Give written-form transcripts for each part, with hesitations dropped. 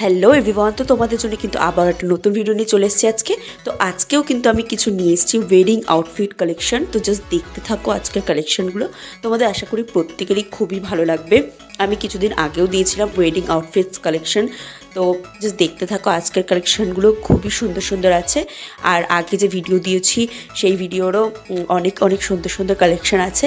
Hello everyone, তো তোমাদের জন্য কিন্তু আবার একটা নতুন ভিডিও নিয়ে চলে এসেছি আজকে। তো আজকেও কিন্তু আমি কিছু নিয়ে এসেছি ওয়েডিং আউটফিট কালেকশন। তো জাস্ট দেখতে থাকো আজকের কালেকশনগুলো, তোমাদের আশা করি প্রত্যেকেরই খুবই ভালো লাগবে। আমি কিছুদিন আগেও দিয়েছিলাম ওয়েডিং আউটফিটস কালেকশন, তো জাস্ট দেখতে থাকো আজকের কালেকশনগুলো খুবই সুন্দর সুন্দর আছে। আর আগে যে ভিডিও দিয়েছি সেই ভিডিওরও অনেক অনেক সুন্দর সুন্দর কালেকশন আছে।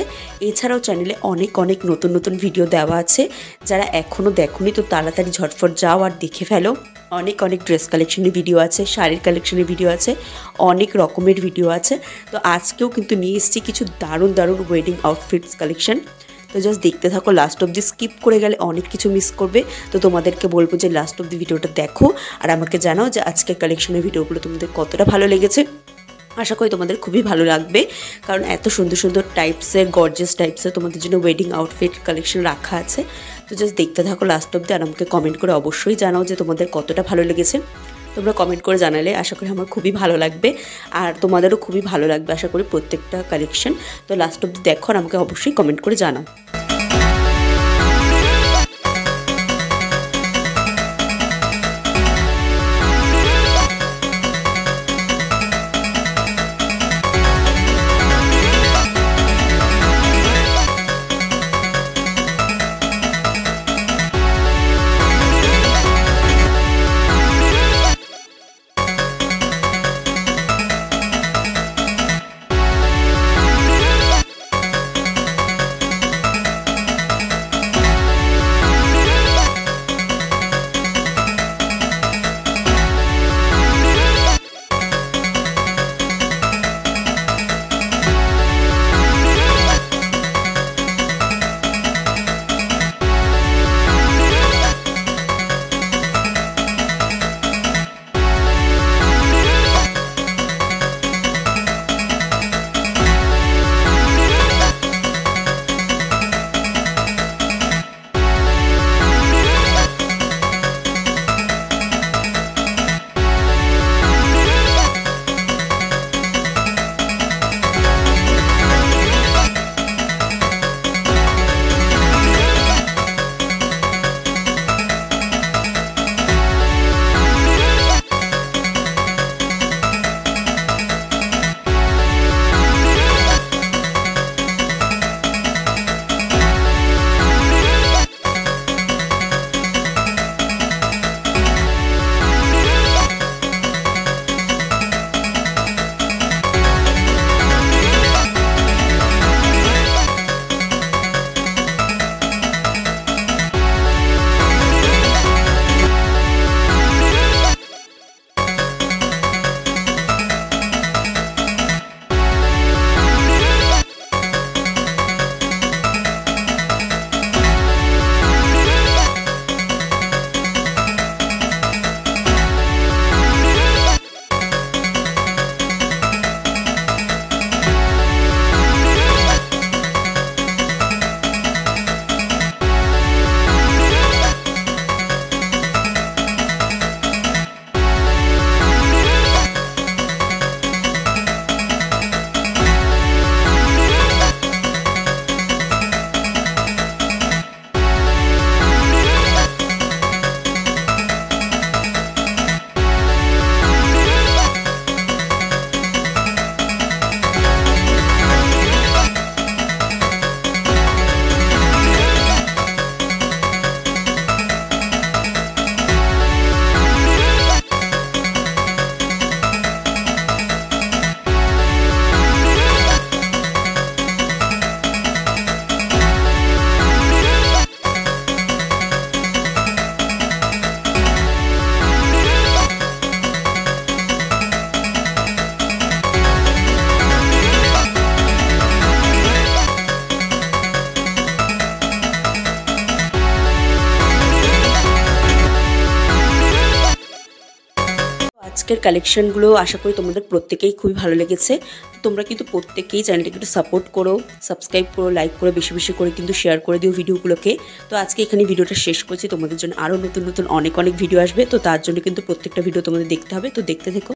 এছাড়াও চ্যানেলে অনেক অনেক নতুন নতুন ভিডিও দেওয়া আছে, যারা এখনও দেখোনি তো তাড়াতাড়ি ঝটফট যাও আর দেখে ফেলো। অনেক অনেক ড্রেস কালেকশনের ভিডিও আছে, শাড়ির কালেকশনের ভিডিও আছে, অনেক রকমের ভিডিও আছে। তো আজকেও কিন্তু নিয়ে এসেছি কিছু দারুণ দারুণ ওয়েডিং আউটফিটস কালেকশন। তো জাস্ট দেখতে থাকো, লাস্ট অব দি স্কিপ করে গেলে অনেক কিছু মিস করবে। তো তোমাদেরকে বলবো যে লাস্ট অব দি ভিডিওটা দেখো আর আমাকে জানাও যে আজকের কালেকশনের ভিডিওগুলো তোমাদের কতটা ভালো লেগেছে। আশা করি তোমাদের খুবই ভালো লাগবে, কারণ এত সুন্দর সুন্দর টাইপসের গর্জিয়াস টাইপসের তোমাদের জন্য ওয়েডিং আউটফিট কালেকশন রাখা আছে। তো জাস্ট দেখতে থাকো লাস্ট অব দি, আর আমাকে কমেন্ট করে অবশ্যই জানাও যে তোমাদের কতটা ভালো লেগেছে। তোমরা কমেন্ট করে জানালে আশা করি আমার খুবই ভালো লাগবে, আর তোমাদেরও খুবই ভালো লাগবে আশা করি প্রত্যেকটা কালেকশন। তো লাস্ট অব দি দেখো আর আমাকে অবশ্যই কমেন্ট করে জানাও। আজকের কালেকশনগুলো আশা করি তোমাদের প্রত্যেকেই খুবই ভালো লেগেছে। তোমরা কিন্তু প্রত্যেকেই চ্যানেলটাকে একটু সাপোর্ট করো, সাবস্ক্রাইব করো, লাইক করো, বেশি বেশি করে কিন্তু শেয়ার করে দিও ভিডিওগুলোকে। তো আজকে এখানে ভিডিওটা শেষ করছি, তোমাদের জন্য আরও নতুন নতুন অনেক অনেক ভিডিও আসবে, তো তার জন্য কিন্তু প্রত্যেকটা ভিডিও তোমাদের দেখতে হবে। তো দেখতে থেকো।